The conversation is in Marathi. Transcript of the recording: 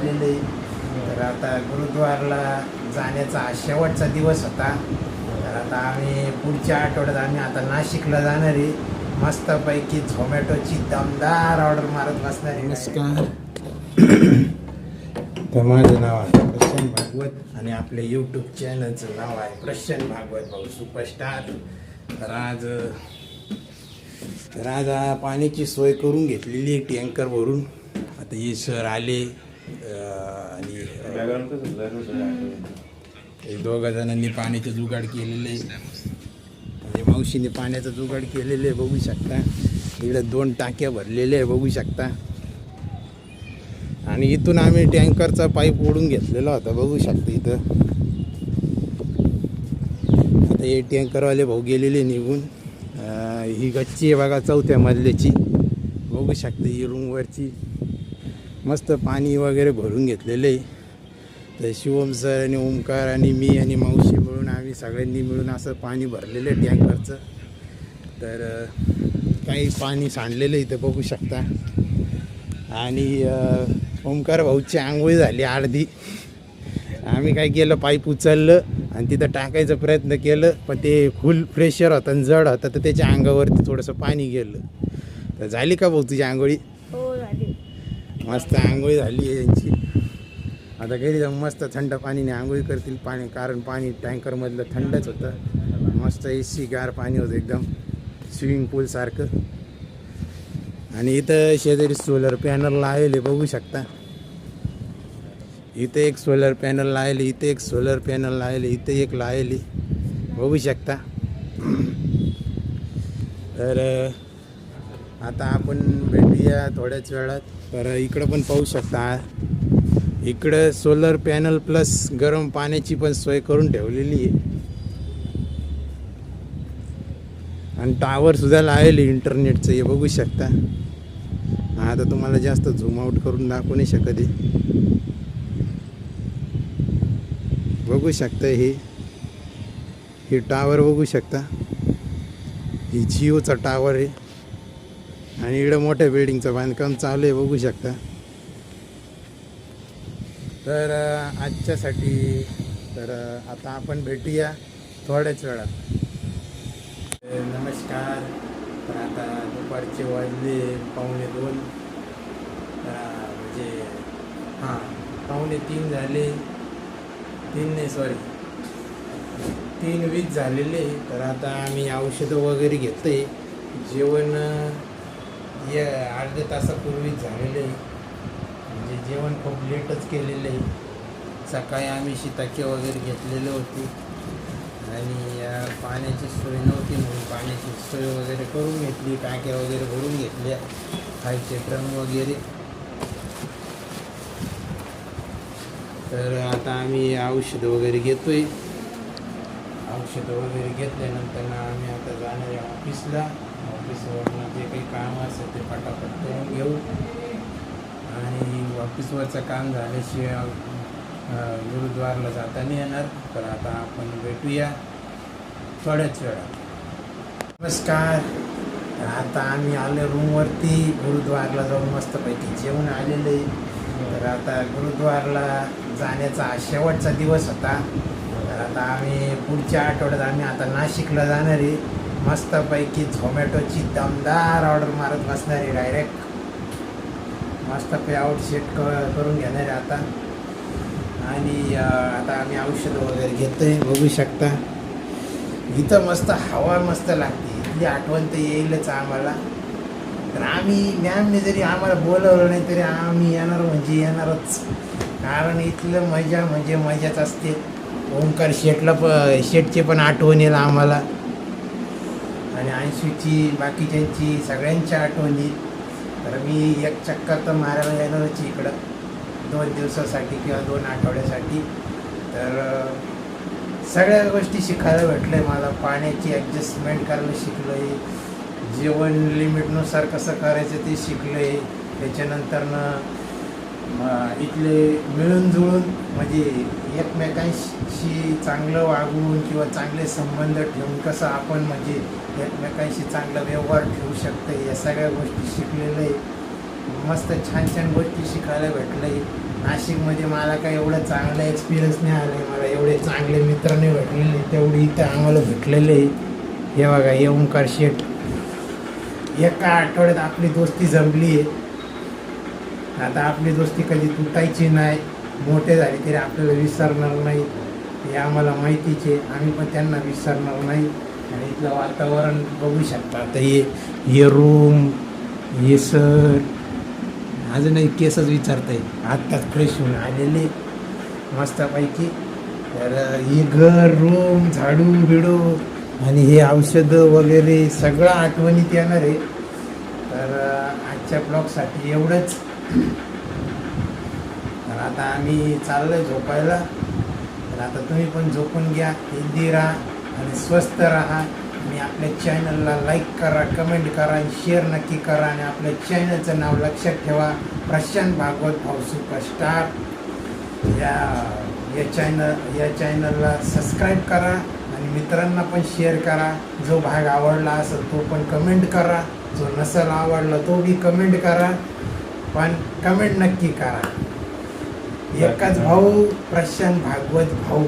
आलेले. तर आता गुरुद्वारला जाण्याचा हा शेवटचा दिवस होता. तर आता आम्ही पुढच्या आठवड्यात आम्ही आता नाशिकला जाणार आहे. मस्तपैकी झोमॅटोची दमदार ऑर्डर मारत बसणार आहे. नमस्कार. तर माझं नाव आहे प्रशांत भागवत आणि आपल्या यूट्यूब चॅनलचं नाव आहे प्रशांत भागवत भाऊ सुपरस्टार. तर आज पाण्याची सोय करून घेतलेली आहे टँकर भरून. आता हे सर आले आणि दोघा जणांनी पाण्याचं जुगाड केलेलं आहे. म्हणजे मावशीने पाण्याचं जुगाड केलेलं आहे बघू शकता. इकडे 2 टाक्या भरलेल्या आहे बघू शकता. आणि इथून आम्ही टँकरचा पाईप ओढून घेतलेला होता बघू शकता इथं. आता हे टँकरवाले भाऊ गेलेले निघून. ही गच्ची आहे बघा 4थ्या मजल्याची बघू शकता. ही रूमवरची मस्त पाणी वगैरे भरून घेतलेलं आहे. तर शिवम सर आणि ओमकार आणि मी आणि मावशी मिळून आम्ही सगळ्यांनी मिळून असं पाणी भरलेलं आहे टँकरचं. तर काही पाणी सांडलेलं इथं बघू शकता. आणि ओमकार भाऊची आंघोळी झाली अर्धी. आम्ही काय केलं पाईप उचललं आणि तिथं टाकायचा प्रयत्न केलं पण ते फुल प्रेशर होतं आणि जड होतं तर त्याच्या अंगावरती थोडंसं पाणी गेलं. तर झाली का भाऊ तुझी आंघोळी? हो झाली. मस्त आंघोळी झाली आहे यांची. आता घरी जाऊन मस्त थंड पाणीने आंघोळी करतील पाणी कारण पाणी टँकरमधलं थंडच होतं. मस्त AC गार पाणी होतं एकदम स्विमिंग पूलसारखं. आणि इथं शेजारी सोलर पॅनल लावले बघू शकता. इथे एक सोलर पॅनल लावले, इथे एक सोलर पॅनल लावले, इथे एक लावले बघू शकता. तर आता आपण भेटूया थोड्याच वेळात. तर इकडं पण पाहू शकता. इकडं सोलर पॅनल प्लस गरम पाण्याची पण सोय करून ठेवलेली आहे. आणि टावर सुद्धा लावले इंटरनेटचं हे बघू शकता. आता तुम्हाला जास्त झूम आउट करून दाखवू नाही शकत आहे. बघू शकता हे टावर बघू शकता. ही जिओचा टावर आहे. आणि इकडं मोठ्या बिल्डिंगचं बांधकाम चालू आहे बघू शकता. तर आजच्यासाठी तर आता आपण भेटूया थोड्याच वेळात. नमस्कार. तर आता दुपारचे वाजले 2:45. म्हणजे 2:45 झाले. 3:20 झालेले. तर आता आम्ही औषधं वगैरे घेतो आहे. जेवण या अर्ध्या तासापूर्वीच झालेलं आहे. म्हणजे जेवण खूप लेटच केलेलं आहे. सकाळी आम्ही शिताके वगैरे घेतलेले होते आणि पाण्याची सोय नव्हती म्हणून पाण्याची सोय वगैरे करून घेतली. टाक्या वगैरे भरून घेतल्या, खायचे ड्रम वगैरे. तर आता आम्ही औषधं वगैरे घेतो आहे. औषधं वगैरे घेतल्यानंतर आम्ही आता जाणार आहे ऑफिसला. ऑफिसवरनं जे काही काम असेल ते पटापट करून घेऊ. आणि ऑफिसवरचं काम झाल्याशिवाय गुरुद्वारला जाता नाही येणार. तर आता आपण भेटूया थोड्याच वेळात. नमस्कार. आता आम्ही आलो रूमवरती. गुरुद्वारला जाऊन मस्तपैकी जेवण आलेलं आहे. तर आता गुरुद्वारला जाण्याचा हा शेवटचा दिवस होता. तर आता आम्ही पुढच्या आठवड्यात आम्ही आता नाशिकला जाणार आहे. मस्तपैकी झोमॅटोची दमदार ऑर्डर मारत बसणार आहे डायरेक्ट. मस्त पे आउट सेट करून घेणार आहे आता. आणि आता आम्ही औषधं वगैरे घेतो आहे बघू शकता. इथं मस्त हवा मस्त लागते. इथली आठवण तर येईलच आम्हाला. तर आम्ही मॅमने जरी आम्हाला बोलवलं नाही तरी आम्ही येणार म्हणजे येणारच. कारण इथलं मजा म्हणजे मजाच असते. ओंकार शेटचे पण आठवण येईल आम्हाला. आणि अंशूची बाकीच्यांची सगळ्यांची आठवण येईल. तर मी एक चक्कर तर मारायला येणारच इकडं 2 दिवसासाठी किंवा 2 आठवड्यासाठी. तर सगळ्या गोष्टी शिकायला भेटलं आहे मला. पाण्याची ॲडजस्टमेंट करायला शिकलो आहे. जेवण लिमिटनुसार कसं करायचं ते शिकलो आहे. त्याच्यानंतरनं इथले मिळून जुळून म्हणजे एकमेकांशी चांगलं वागून किंवा चांगले संबंध ठेवून कसं आपण म्हणजे एकमेकांशी चांगला व्यवहार ठेवू शकतो या सगळ्या गोष्टी शिकलेलं आहे. मस्त छान छान गोष्टी शिकायला भेटलं आहे. नाशिकमध्ये मला काही एवढं चांगलं एक्सपिरियन्स नाही आलं आहे, मला एवढे चांगले मित्र नाही भेटलेले, तेवढे इथं आम्हाला भेटलेले आहे. हे बघा, हे ओंकार शेठ, एका आठवड्यात आपली दोस्ती जमली आहे. आता आपली दोस्ती कधी तुटायची नाही, मोठे झाले तरी आपल्याला विसरणार नाही, हे आम्हाला माहितीच आहे. आम्ही पण त्यांना विसरणार नाही. आणि इथलं वातावरण बघू शकता. आता हे रूम, हे सर, अजूनही केसच विचारताय, आत्ताच फ्रेश होऊन आलेले मस्तपैकी. तर हे घर, रूम, झाडू बिडू आणि हे औषधं वगैरे सगळं आठवणीत येणार आहे. तर आजच्या ब्लॉगसाठी एवढंच. तर आता आम्ही चाललो आहे झोपायला. तर आता तुम्ही पण झोपून घ्या, हेल्दी राहा आणि स्वस्थ राहा. आणि आपल्या चॅनलला लाईक करा, कमेंट करा आणि शेअर नक्की करा. आणि आपल्या चॅनलचं नाव लक्षात ठेवा, प्रशांत भागवत भाऊ सुपरस्टार. या चॅनलला सबस्क्राईब करा आणि मित्रांना पण शेअर करा. जो भाग आवडला असेल तो पण कमेंट करा, जो नसेल आवडला तो बी कमेंट करा, पण कमेंट नक्की करा. एकच भाऊ, प्रशांत भागवत भाऊ.